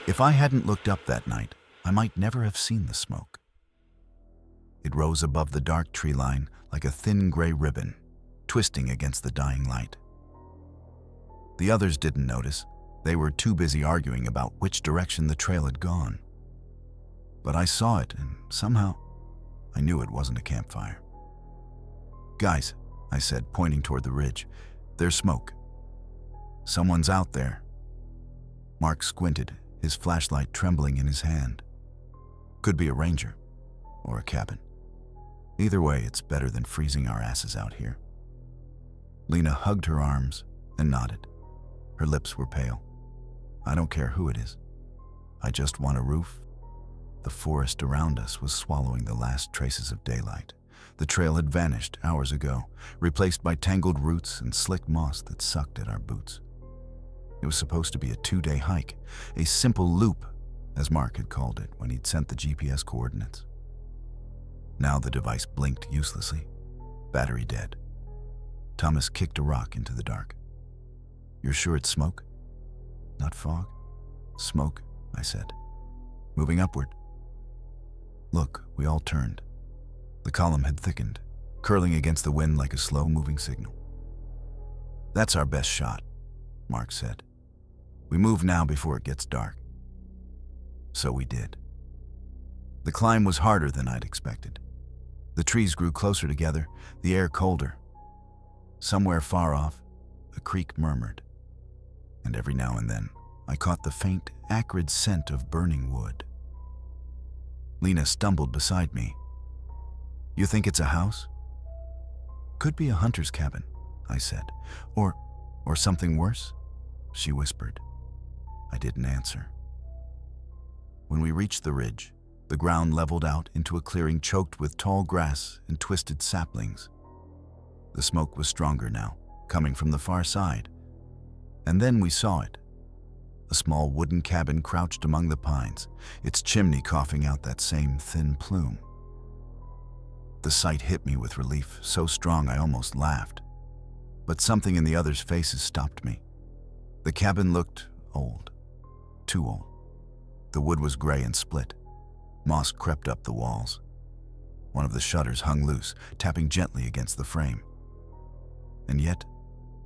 If I hadn't looked up that night, I might never have seen the smoke. It rose above the dark tree line like a thin gray ribbon, twisting against the dying light. The others didn't notice. They were too busy arguing about which direction the trail had gone. But I saw it, and somehow I knew it wasn't a campfire. "Guys," I said, pointing toward the ridge, "there's smoke. Someone's out there." Mark squinted, his flashlight trembling in his hand. "Could be a ranger, or a cabin. Either way, it's better than freezing our asses out here." Lena hugged her arms and nodded. Her lips were pale. "I don't care who it is. I just want a roof." The forest around us was swallowing the last traces of daylight. The trail had vanished hours ago, replaced by tangled roots and slick moss that sucked at our boots. It was supposed to be a 2-day hike, a simple loop, as Mark had called it when he'd sent the GPS coordinates. Now the device blinked uselessly, battery dead. Thomas kicked a rock into the dark. "You're sure it's smoke? Not fog?" "Smoke," I said. "Moving upward." Look, we all turned. The column had thickened, curling against the wind like a slow-moving signal. "That's our best shot," Mark said. "We move now before it gets dark." So we did. The climb was harder than I'd expected. The trees grew closer together, the air colder. Somewhere far off, a creek murmured, and every now and then I caught the faint, acrid scent of burning wood. Lena stumbled beside me. "You think it's a house?" "Could be a hunter's cabin," I said. Or something worse," she whispered. I didn't answer. When we reached the ridge, the ground leveled out into a clearing choked with tall grass and twisted saplings. The smoke was stronger now, coming from the far side. And then we saw it. A small wooden cabin crouched among the pines, its chimney coughing out that same thin plume. The sight hit me with relief, so strong I almost laughed. But something in the others' faces stopped me. The cabin looked old, too old. The wood was gray and split. Moss crept up the walls. One of the shutters hung loose, tapping gently against the frame. And yet,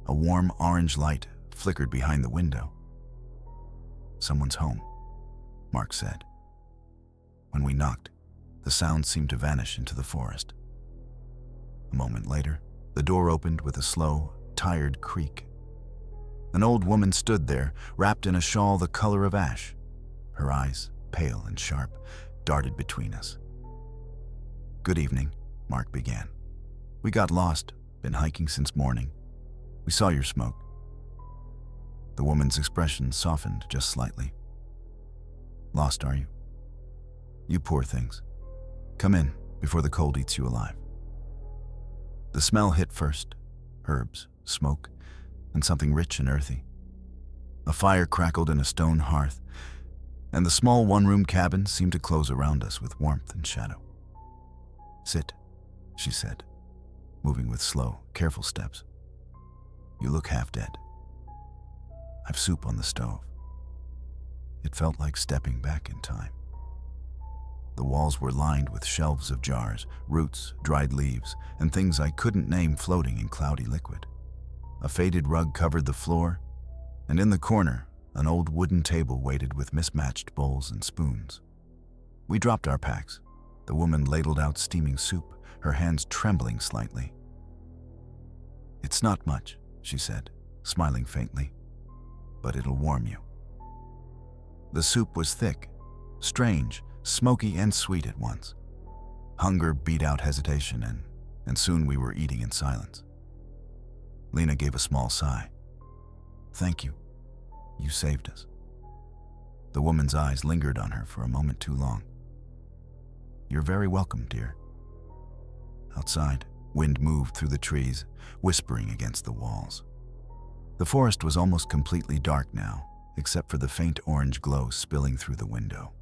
a warm orange light flickered behind the window. "Someone's home," Mark said. When we knocked, the sound seemed to vanish into the forest. A moment later, the door opened with a slow, tired creak. An old woman stood there, wrapped in a shawl the color of ash. Her eyes, pale and sharp, darted between us. "Good evening," Mark began. "We got lost, been hiking since morning. We saw your smoke." The woman's expression softened just slightly. "Lost, are you? You poor things. Come in before the cold eats you alive." The smell hit first: herbs, smoke, and something rich and earthy. A fire crackled in a stone hearth, and the small one-room cabin seemed to close around us with warmth and shadow. "Sit," she said, moving with slow, careful steps. "You look half dead. I've soup on the stove." It felt like stepping back in time. The walls were lined with shelves of jars, roots, dried leaves, and things I couldn't name floating in cloudy liquid. A faded rug covered the floor, and in the corner, an old wooden table waited with mismatched bowls and spoons. We dropped our packs. The woman ladled out steaming soup, her hands trembling slightly. "It's not much," she said, smiling faintly, "but it'll warm you." The soup was thick, strange, smoky and sweet at once. Hunger beat out hesitation, and soon we were eating in silence. Lena gave a small sigh. "Thank you. You saved us." The woman's eyes lingered on her for a moment too long. "You're very welcome, dear." Outside, wind moved through the trees, whispering against the walls. The forest was almost completely dark now, except for the faint orange glow spilling through the window.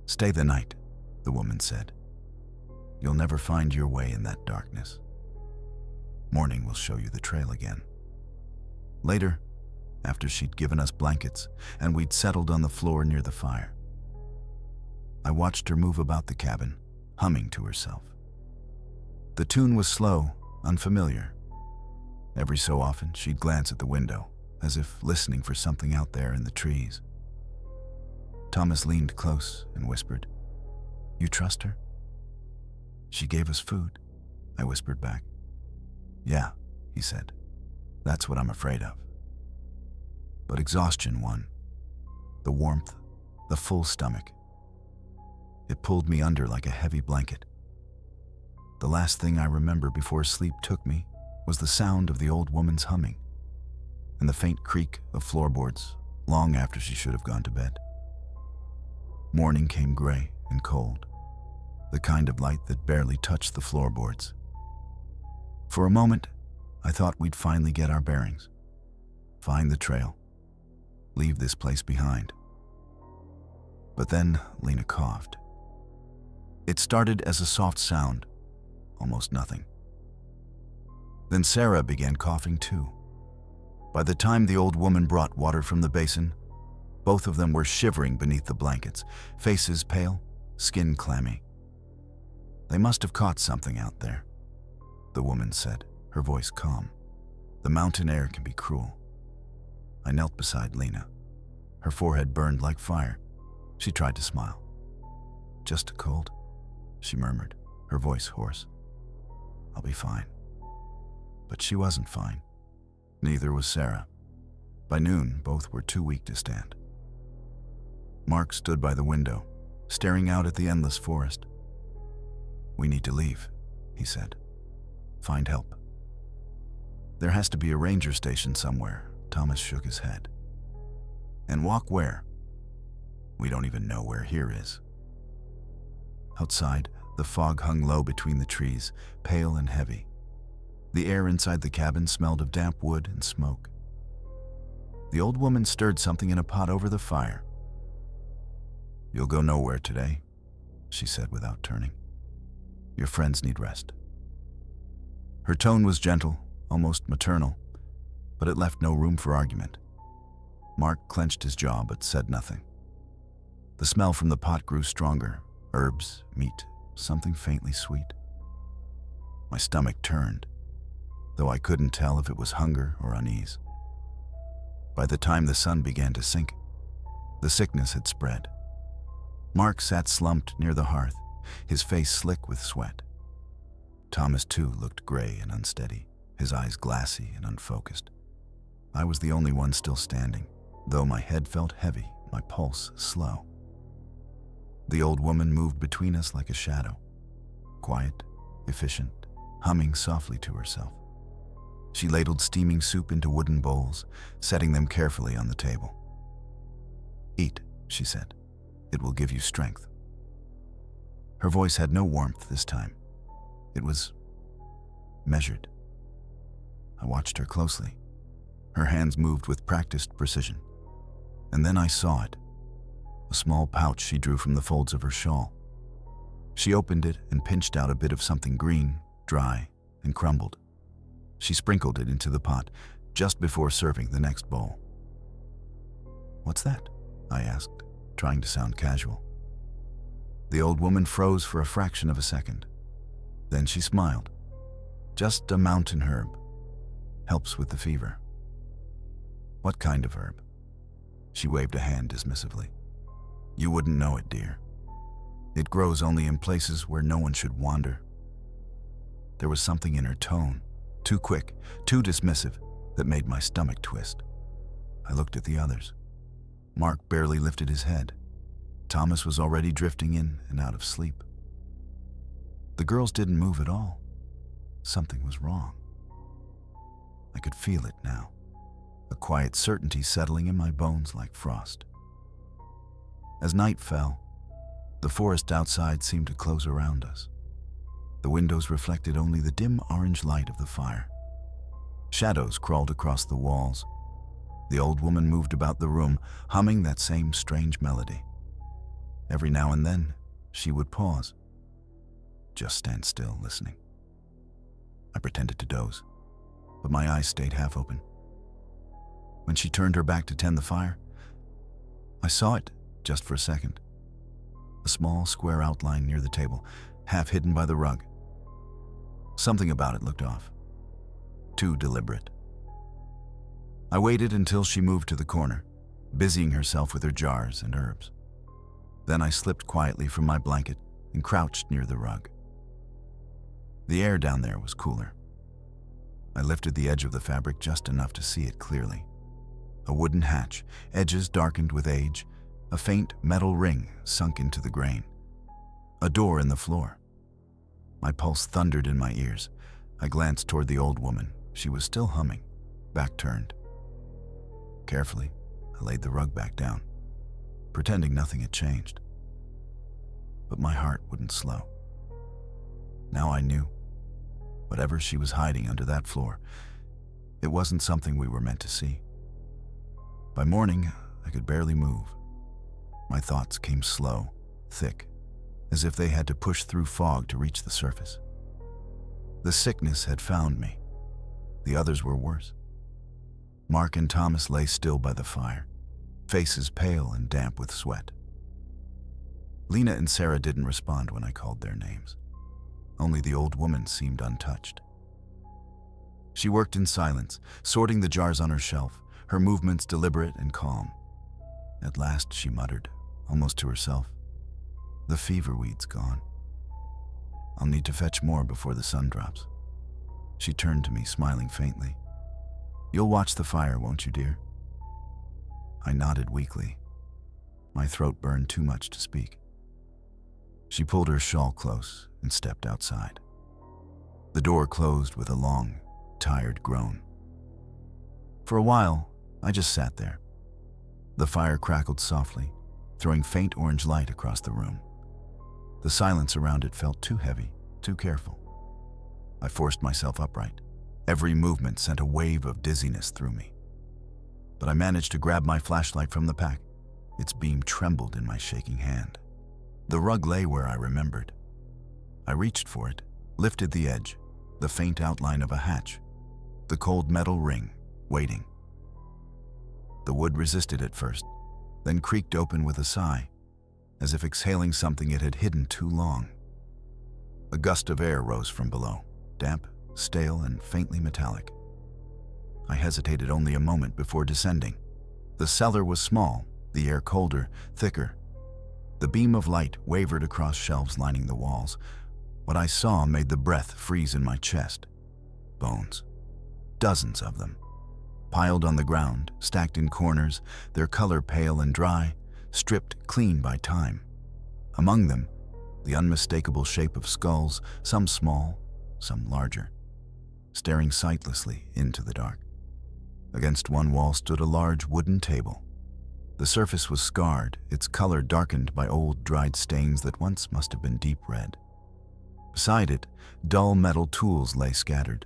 "Stay the night," the woman said. "You'll never find your way in that darkness. Morning will show you the trail again. Later, after she'd given us blankets and we'd settled on the floor near the fire. I watched her move about the cabin, humming to herself. The tune was slow, unfamiliar. Every so often, she'd glance at the window, as if listening for something out there in the trees. Thomas leaned close and whispered, "You trust her?" "She gave us food," I whispered back. "Yeah," he said. "That's what I'm afraid of." But exhaustion won. The warmth, the full stomach. It pulled me under like a heavy blanket. The last thing I remember before sleep took me was the sound of the old woman's humming and the faint creak of floorboards long after she should have gone to bed. Morning came gray and cold, the kind of light that barely touched the floorboards. For a moment, I thought we'd finally get our bearings, find the trail, leave this place behind. But then Lena coughed. It started as a soft sound, almost nothing. Then Sarah began coughing too. By the time the old woman brought water from the basin, both of them were shivering beneath the blankets, faces pale, skin clammy. "They must have caught something out there," the woman said, her voice calm. "The mountain air can be cruel." I knelt beside Lena. Her forehead burned like fire. She tried to smile. "Just a cold," she murmured, her voice hoarse. "I'll be fine." But she wasn't fine. Neither was Sarah. By noon, both were too weak to stand. Mark stood by the window, staring out at the endless forest. "We need to leave," he said. "Find help." "There has to be a ranger station somewhere," Thomas shook his head. "And walk where? We don't even know where here is." Outside, the fog hung low between the trees, pale and heavy. The air inside the cabin smelled of damp wood and smoke. The old woman stirred something in a pot over the fire. "You'll go nowhere today," she said without turning. "Your friends need rest." Her tone was gentle, almost maternal, but it left no room for argument. Mark clenched his jaw but said nothing. The smell from the pot grew stronger, herbs, meat, something faintly sweet. My stomach turned, though I couldn't tell if it was hunger or unease. By the time the sun began to sink, the sickness had spread. Mark sat slumped near the hearth, his face slick with sweat. Thomas, too, looked gray and unsteady, his eyes glassy and unfocused. I was the only one still standing, though my head felt heavy, my pulse slow. The old woman moved between us like a shadow, quiet, efficient, humming softly to herself. She ladled steaming soup into wooden bowls, setting them carefully on the table. "Eat," she said. "It will give you strength." Her voice had no warmth this time. It was measured. I watched her closely. Her hands moved with practiced precision. And then I saw it. A small pouch she drew from the folds of her shawl. She opened it and pinched out a bit of something green, dry, and crumbled. She sprinkled it into the pot just before serving the next bowl. "What's that?" I asked, trying to sound casual. The old woman froze for a fraction of a second. Then she smiled. "Just a mountain herb. Helps with the fever." "What kind of herb?" She waved a hand dismissively. "You wouldn't know it, dear. It grows only in places where no one should wander." There was something in her tone, too quick, too dismissive, that made my stomach twist. I looked at the others. Mark barely lifted his head. Thomas was already drifting in and out of sleep. The girls didn't move at all. Something was wrong. I could feel it now, a quiet certainty settling in my bones like frost. As night fell, the forest outside seemed to close around us. The windows reflected only the dim orange light of the fire. Shadows crawled across the walls. The old woman moved about the room, humming that same strange melody. Every now and then, she would pause. Just stand still, listening. I pretended to doze, but my eyes stayed half open. When she turned her back to tend the fire, I saw it just for a second. A small square outline near the table, half hidden by the rug. Something about it looked off. Too deliberate. I waited until she moved to the corner, busying herself with her jars and herbs. Then I slipped quietly from my blanket and crouched near the rug. The air down there was cooler. I lifted the edge of the fabric just enough to see it clearly. A wooden hatch, edges darkened with age, a faint metal ring sunk into the grain. A door in the floor. My pulse thundered in my ears. I glanced toward the old woman. She was still humming, back turned. Carefully, I laid the rug back down, pretending nothing had changed. But my heart wouldn't slow. Now I knew. Whatever she was hiding under that floor, it wasn't something we were meant to see. By morning, I could barely move. My thoughts came slow, thick, as if they had to push through fog to reach the surface. The sickness had found me. The others were worse. Mark and Thomas lay still by the fire, faces pale and damp with sweat. Lena and Sarah didn't respond when I called their names. Only the old woman seemed untouched. She worked in silence, sorting the jars on her shelf, her movements deliberate and calm. At last she muttered, almost to herself, "The fever weed's gone. I'll need to fetch more before the sun drops." She turned to me, smiling faintly. "You'll watch the fire, won't you, dear?" I nodded weakly. My throat burned too much to speak. She pulled her shawl close and stepped outside. The door closed with a long, tired groan. For a while, I just sat there. The fire crackled softly, throwing faint orange light across the room. The silence around it felt too heavy, too careful. I forced myself upright. Every movement sent a wave of dizziness through me. But I managed to grab my flashlight from the pack. Its beam trembled in my shaking hand. The rug lay where I remembered. I reached for it, lifted the edge, the faint outline of a hatch, the cold metal ring, waiting. The wood resisted at first, then creaked open with a sigh, as if exhaling something it had hidden too long. A gust of air rose from below, damp, stale, and faintly metallic. I hesitated only a moment before descending. The cellar was small, the air colder, thicker. The beam of light wavered across shelves lining the walls. What I saw made the breath freeze in my chest. Bones. Dozens of them. Piled on the ground, stacked in corners, their color pale and dry, stripped clean by time. Among them, the unmistakable shape of skulls, some small, some larger, staring sightlessly into the dark. Against one wall stood a large wooden table. The surface was scarred, its color darkened by old, dried stains that once must have been deep red. Beside it, dull metal tools lay scattered,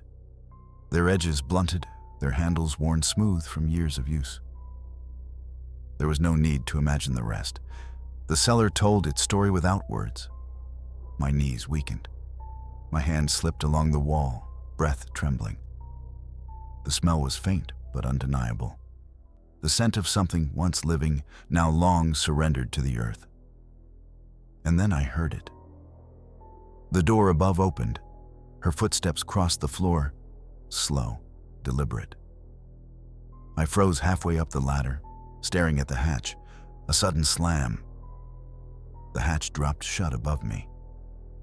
their edges blunted, their handles worn smooth from years of use. There was no need to imagine the rest. The cellar told its story without words. My knees weakened. My hand slipped along the wall, breath trembling. The smell was faint but undeniable. The scent of something once living, now long surrendered to the earth. And then I heard it. The door above opened. Her footsteps crossed the floor, slow, deliberate. I froze halfway up the ladder, staring at the hatch. A sudden slam. The hatch dropped shut above me.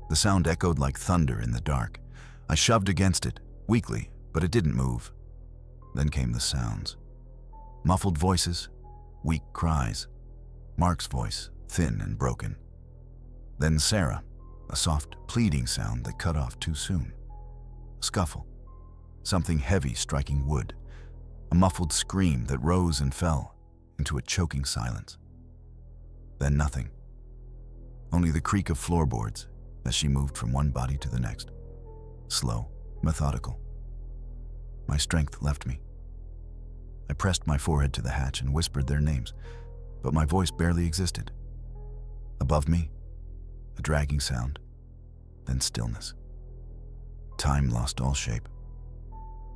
The sound echoed like thunder in the dark. I shoved against it, weakly, but it didn't move. Then came the sounds. Muffled voices, weak cries. Mark's voice, thin and broken. Then Sarah, a soft, pleading sound that cut off too soon. A scuffle. Something heavy striking wood. A muffled scream that rose and fell into a choking silence. Then nothing. Only the creak of floorboards as she moved from one body to the next. Slow, methodical. My strength left me. I pressed my forehead to the hatch and whispered their names, but my voice barely existed. Above me, a dragging sound, then stillness. Time lost all shape.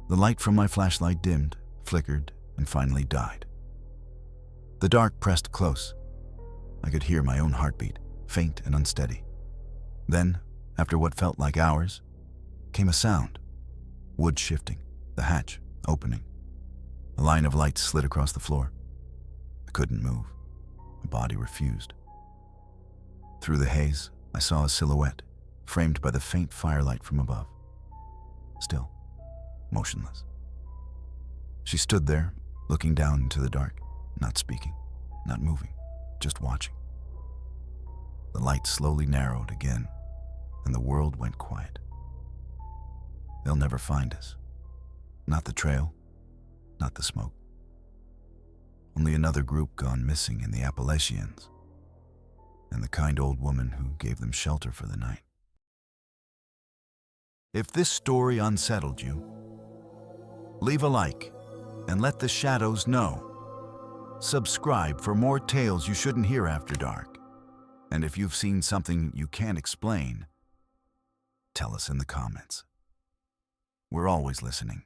The light from my flashlight dimmed, flickered, and finally died. The dark pressed close. I could hear my own heartbeat, faint and unsteady. Then, after what felt like hours, came a sound. Wood shifting, the hatch opening. A line of light slid across the floor. I couldn't move. My body refused. Through the haze, I saw a silhouette, framed by the faint firelight from above. Still, motionless. She stood there, looking down into the dark, not speaking, not moving, just watching. The light slowly narrowed again, and the world went quiet. They'll never find us. Not the trail, not the smoke. Only another group gone missing in the Appalachians, and the kind old woman who gave them shelter for the night. If this story unsettled you, leave a like and let the shadows know. Subscribe for more tales you shouldn't hear after dark. And if you've seen something you can't explain, tell us in the comments. We're always listening.